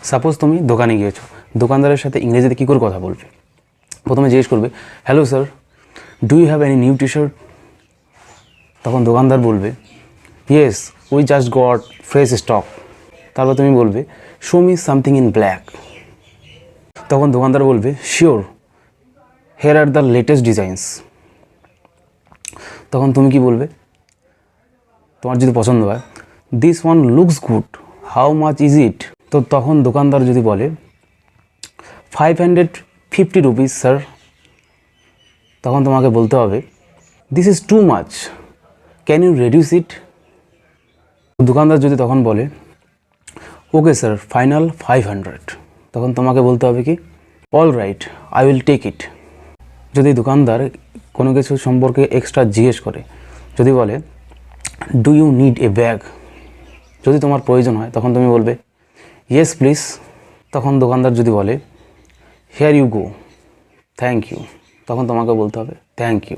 Suppose তুমি দোকানে গিয়েছো, দোকানদারের সাথে ইংরেজিতে কী করে কথা বলবে? প্রথমে জিজ্ঞেস করবে, hello sir, do you have any new T shirt? তখন দোকানদার বলবে, yes, we just got fresh stock. তারপর তুমি বলবে, show me something in black. তখন দোকানদার বলবে, sure, here are the latest designs. তখন তুমি কি বলবে? তোমার যদি পছন্দ হয়, this one looks good, how much is it? তো তখন দোকানদার যদি বলে 550 রুপিস স্যার, তখন তোমাকে বলতে হবে, this is too much, can you reduce it? দোকানদার যদি তখন বলে, ওকে স্যার, ফাইনাল 500, তখন তোমাকে বলতে হবে কি, all right, I will take it. যদি দোকানদার কোনো কিছু সম্পর্কে এক্সট্রা জিজ্ঞেস করে, যদি বলে, do you need a bag? যদি তোমার প্রয়োজন হয় তখন তুমি বলবে, ইয়েস প্লিজ। তখন দোকানদার যদি বলে, here you go, thank you, তখন তোমাকে বলতে হবে, থ্যাংক ইউ।